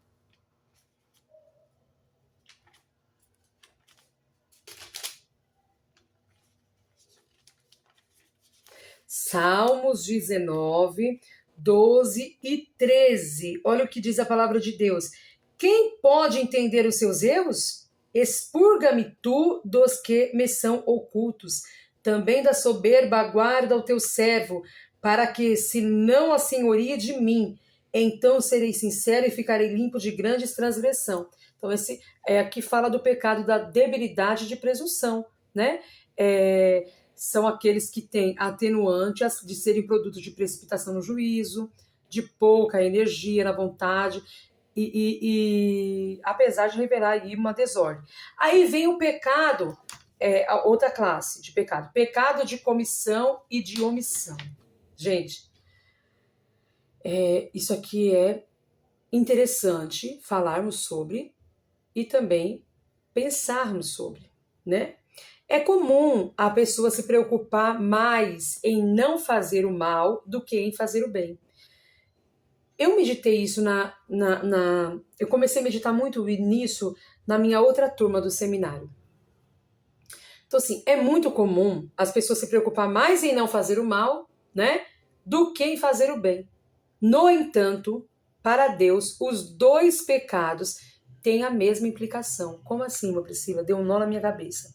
Salmos 19, 12 e 13. Olha o que diz a palavra de Deus. Quem pode entender os seus erros? Expurga-me tu dos que me são ocultos. Também da soberba guarda o teu servo, para que se não assenhorie de mim, então serei sincero e ficarei limpo de grandes transgressão. Então esse aqui fala do pecado da debilidade de presunção, né? São aqueles que têm atenuante de serem produtos de precipitação no juízo, de pouca energia na vontade, e apesar de revelar aí uma desordem. Aí vem o pecado, a outra classe de pecado, pecado de comissão e de omissão. Gente, isso aqui é interessante falarmos sobre e também pensarmos sobre, né? É comum a pessoa se preocupar mais em não fazer o mal do que em fazer o bem. Eu meditei isso eu comecei a meditar muito nisso na minha outra turma do seminário. Então, assim, é muito comum as pessoas se preocupar mais em não fazer o mal, né? do que em fazer o bem. No entanto, para Deus, os dois pecados têm a mesma implicação. Como assim, irmã Priscila? Deu um nó na minha cabeça.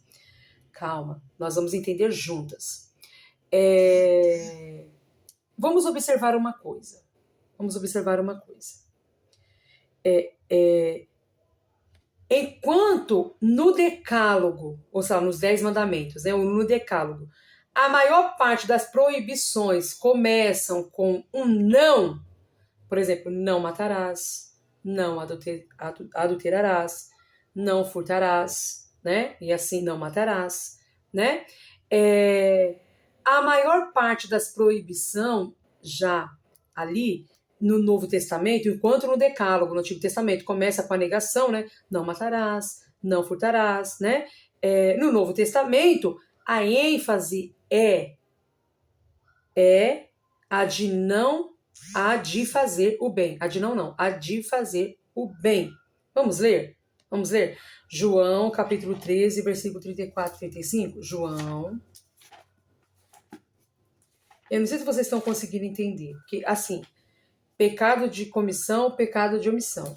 Calma, nós vamos entender juntas. Vamos observar uma coisa. Enquanto no decálogo, ou seja, nos 10 mandamentos, né, ou no decálogo, a maior parte das proibições começam com um não, por exemplo, não matarás, não adulterarás, não furtarás, né, e assim não matarás, né, a maior parte das proibições já ali no Novo Testamento, enquanto no Decálogo, no Antigo Testamento, começa com a negação, né? Não matarás, não furtarás, né? No Novo Testamento, a ênfase é a de fazer o bem. A de fazer o bem. Vamos ler? João, capítulo 13, versículo 34 e 35. João. Eu não sei se vocês estão conseguindo entender, porque assim, pecado de comissão, pecado de omissão.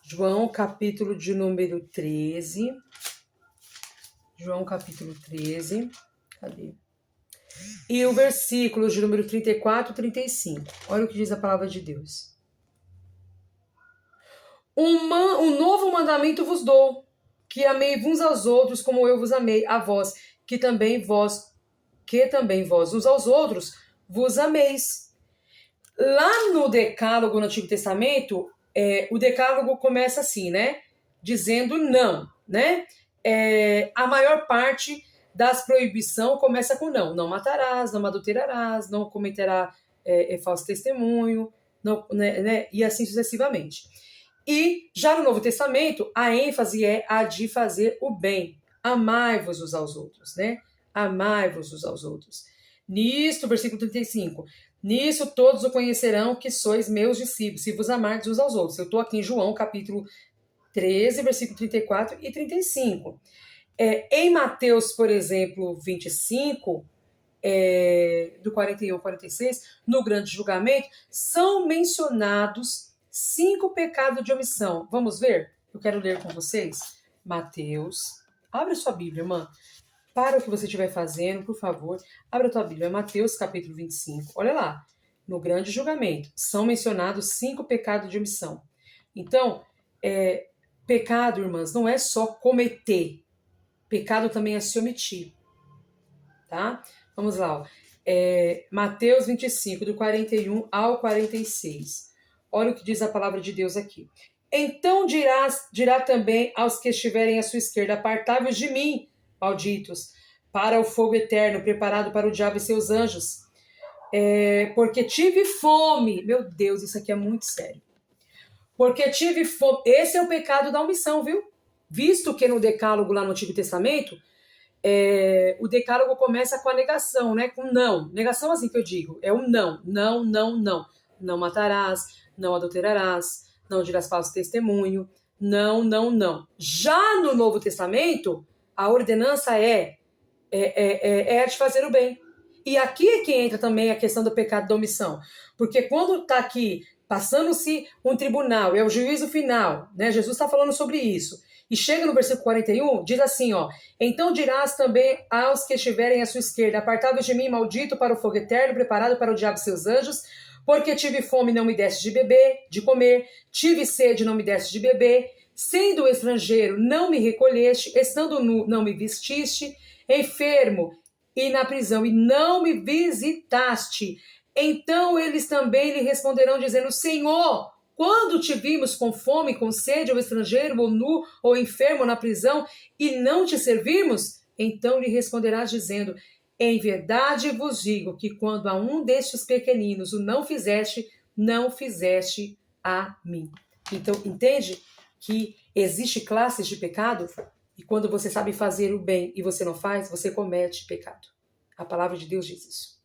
João, capítulo de número 13. João, capítulo 13. Cadê? E o versículo de número 34 e 35. Olha o que diz a palavra de Deus. Um novo mandamento vos dou, que amei uns aos outros como eu vos amei a vós, que também vós uns aos outros vos ameis. Lá no Decálogo, no Antigo Testamento, o Decálogo começa assim, né? Dizendo não, né? A maior parte das proibições começa com não. Não matarás, não adulterarás, não cometerá falso testemunho, não, né? E assim sucessivamente. E já no Novo Testamento, a ênfase é a de fazer o bem. Amai-vos uns aos outros, né? Amai-vos uns aos outros. Nisto, versículo 35, nisso todos o conhecerão que sois meus discípulos, se vos amardes uns aos outros. Eu estou aqui em João, capítulo 13, versículo 34 e 35. Em Mateus, por exemplo, 25, do 41 ao 46, no grande julgamento, são mencionados 5 pecados de omissão. Vamos ver? Eu quero ler com vocês. Mateus. Abre sua Bíblia, irmã. Para o que você estiver fazendo, por favor, abra a tua Bíblia. Mateus, capítulo 25. Olha lá. No grande julgamento, são mencionados 5 pecados de omissão. Então, pecado, irmãs, não é só cometer. Pecado também é se omitir. Tá? Vamos lá. Ó. Mateus 25, do 41 ao 46. Olha o que diz a palavra de Deus aqui. Então dirá também aos que estiverem à sua esquerda, apartai-vos de mim, malditos, para o fogo eterno, preparado para o diabo e seus anjos. Porque tive fome. Meu Deus, isso aqui é muito sério. Porque tive fome. Esse é o pecado da omissão, viu? Visto que no Decálogo, lá no Antigo Testamento, o Decálogo começa com a negação, né? Com não. Negação assim que eu digo. É um não. Não, não, não. Não matarás, não adulterarás, não dirás falso testemunho. Não, não, não. Já no Novo Testamento, a ordenança é de fazer o bem. E aqui é que entra também a questão do pecado da omissão. Porque quando está aqui passando-se um tribunal, é o juízo final, né? Jesus está falando sobre isso. E chega no versículo 41, diz assim, ó. Então dirás também aos que estiverem à sua esquerda, apartai-vos de mim, maldito, para o fogo eterno, preparado para o diabo e seus anjos, porque tive fome e não me deste de comer, tive sede e não me deste de beber, sendo estrangeiro não me recolheste, estando nu não me vestiste, enfermo e na prisão e não me visitaste. Então eles também lhe responderão dizendo, Senhor, quando te vimos com fome, com sede, ou estrangeiro, ou nu, ou enfermo, ou na prisão, e não te servimos? Então lhe responderás dizendo, em verdade vos digo que quando a um destes pequeninos o não fizeste a mim. Então, entende que existe classes de pecado? E quando você sabe fazer o bem e você não faz, você comete pecado. A palavra de Deus diz isso.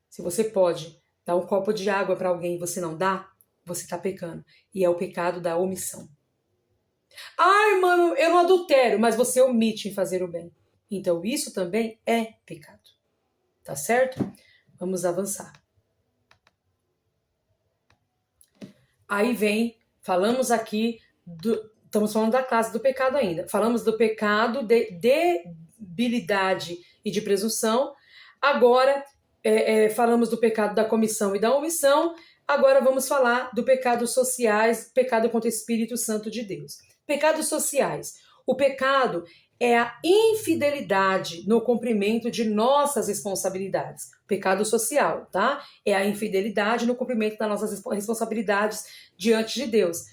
Se você pode dar um copo de água para alguém e você não dá, você está pecando. E é o pecado da omissão. Ai, mano, eu não adultero, mas você omite em fazer o bem. Então isso também é pecado. Tá certo? Vamos avançar. Aí vem, falamos aqui, estamos falando da classe do pecado ainda. Falamos do pecado de debilidade e de presunção. Agora, falamos do pecado da comissão e da omissão. Agora vamos falar do pecado sociais, pecado contra o Espírito Santo de Deus. Pecados sociais. O pecado é a infidelidade no cumprimento de nossas responsabilidades. Pecado social, tá? É a infidelidade no cumprimento das nossas responsabilidades diante de Deus.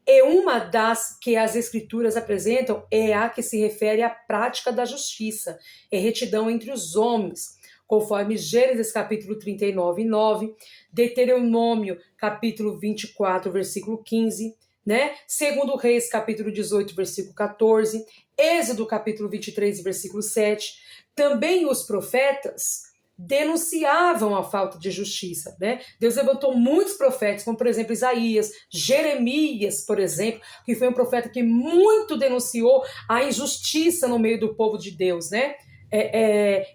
E uma das que as escrituras apresentam é a que se refere à prática da justiça, é retidão entre os homens, conforme Gênesis capítulo 39, 9, Deuteronômio capítulo 24, versículo 15, né? Segundo Reis capítulo 18, versículo 14, Êxodo capítulo 23, versículo 7. Também os profetas denunciavam a falta de justiça, né? Deus levantou muitos profetas, como por exemplo Isaías, Jeremias, por exemplo, que foi um profeta que muito denunciou a injustiça no meio do povo de Deus, né?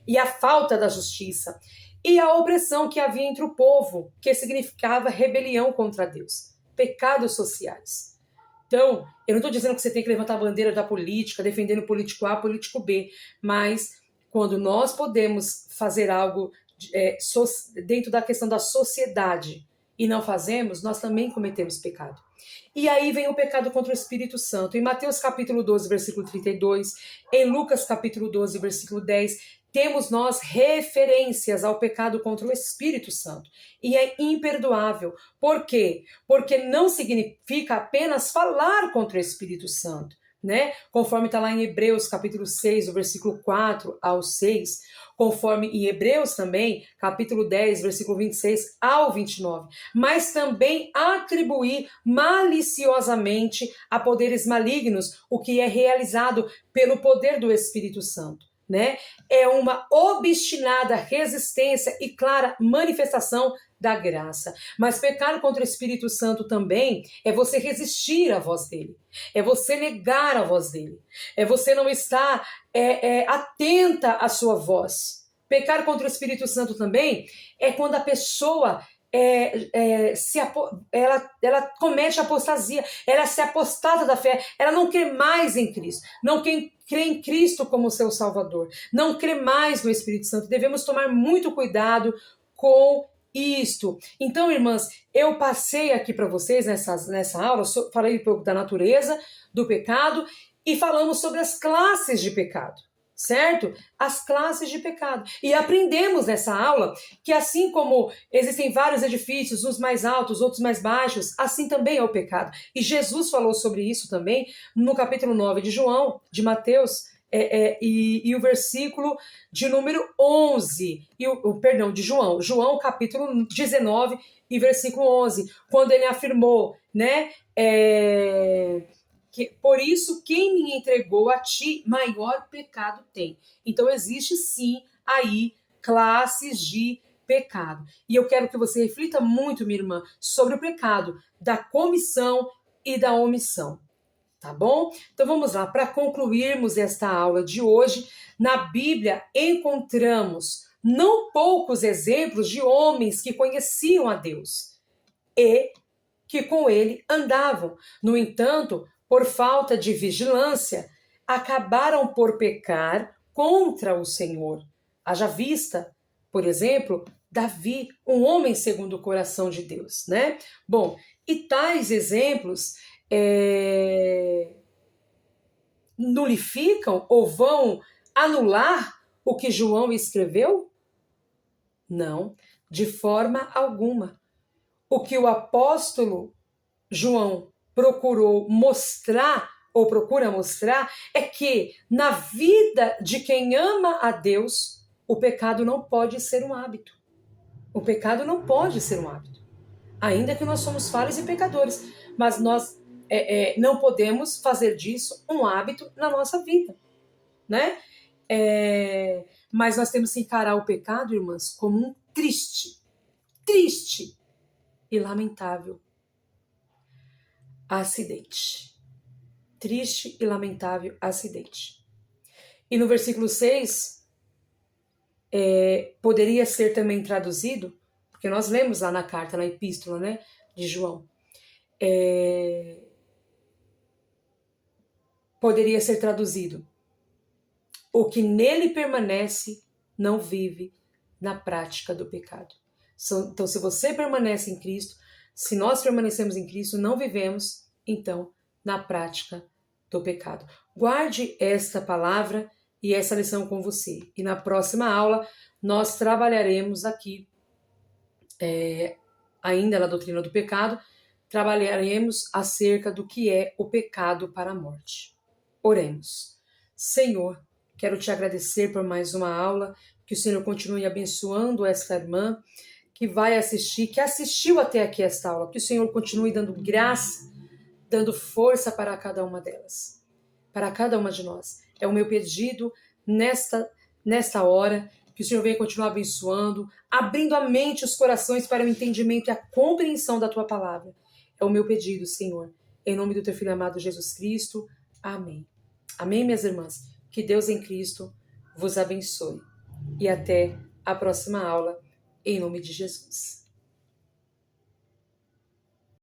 E a falta da justiça. E a opressão que havia entre o povo, que significava rebelião contra Deus. Pecados sociais. Então, eu não estou dizendo que você tem que levantar a bandeira da política, defendendo político A, político B, mas quando nós podemos fazer algo dentro da questão da sociedade e não fazemos, nós também cometemos pecado. E aí vem o pecado contra o Espírito Santo. Em Mateus capítulo 12, versículo 32, em Lucas capítulo 12, versículo 10, temos nós referências ao pecado contra o Espírito Santo. E é imperdoável. Por quê? Porque não significa apenas falar contra o Espírito Santo, né? Conforme está lá em Hebreus capítulo 6, o versículo 4 ao 6, conforme em Hebreus também, capítulo 10, versículo 26 ao 29, mas também atribuir maliciosamente a poderes malignos o que é realizado pelo poder do Espírito Santo, né? É uma obstinada resistência e clara manifestação da graça. Mas pecar contra o Espírito Santo também é você resistir à voz dele, é você negar a voz dele, é você não estar atenta à sua voz. Pecar contra o Espírito Santo também é quando a pessoa ela comete apostasia, ela se apostata da fé, ela não crê mais em Cristo, não crê em Cristo como seu Salvador, não crê mais no Espírito Santo. Devemos tomar muito cuidado com isto. Então, irmãs, eu passei aqui para vocês nessa aula, falei um pouco da natureza do pecado e falamos sobre as classes de pecado, certo? As classes de pecado. E aprendemos nessa aula que assim como existem vários edifícios, uns mais altos, outros mais baixos, assim também é o pecado. E Jesus falou sobre isso também no capítulo 9 de João, de Mateus, e o versículo de número 11, de João capítulo 19 e versículo 11, quando ele afirmou, né, que por isso quem me entregou a ti, maior pecado tem. Então existe sim aí classes de pecado. E eu quero que você reflita muito, minha irmã, sobre o pecado da comissão e da omissão. Tá bom? Então vamos lá, para concluirmos esta aula de hoje, na Bíblia encontramos não poucos exemplos de homens que conheciam a Deus e que com ele andavam. No entanto, por falta de vigilância, acabaram por pecar contra o Senhor. Haja vista, por exemplo, Davi, um homem segundo o coração de Deus, né? Bom, e tais exemplos nulificam ou vão anular o que João escreveu? Não, de forma alguma. O que o apóstolo João procurou mostrar, ou procura mostrar, é que na vida de quem ama a Deus, o pecado não pode ser um hábito. O pecado não pode ser um hábito. Ainda que nós somos falhos e pecadores, mas nós não podemos fazer disso um hábito na nossa vida, né? Mas nós temos que encarar o pecado, irmãs, como um triste e lamentável acidente. Triste e lamentável acidente. E no versículo 6, poderia ser também traduzido, porque nós lemos lá na carta, na epístola, né, de João, poderia ser traduzido: o que nele permanece não vive na prática do pecado. Então, se você permanece em Cristo, se nós permanecemos em Cristo, não vivemos, então, na prática do pecado. Guarde esta palavra e essa lição com você. E na próxima aula, nós trabalharemos aqui, ainda na doutrina do pecado, trabalharemos acerca do que é o pecado para a morte. Oremos. Senhor, quero te agradecer por mais uma aula, que o Senhor continue abençoando esta irmã que vai assistir, que assistiu até aqui esta aula, que o Senhor continue dando graça, dando força para cada uma delas, para cada uma de nós. É o meu pedido nesta hora, que o Senhor venha continuar abençoando, abrindo a mente e os corações para o entendimento e a compreensão da tua palavra. É o meu pedido, Senhor, em nome do teu Filho amado Jesus Cristo. Amém. Amém, minhas irmãs? Que Deus em Cristo vos abençoe. E até a próxima aula, em nome de Jesus.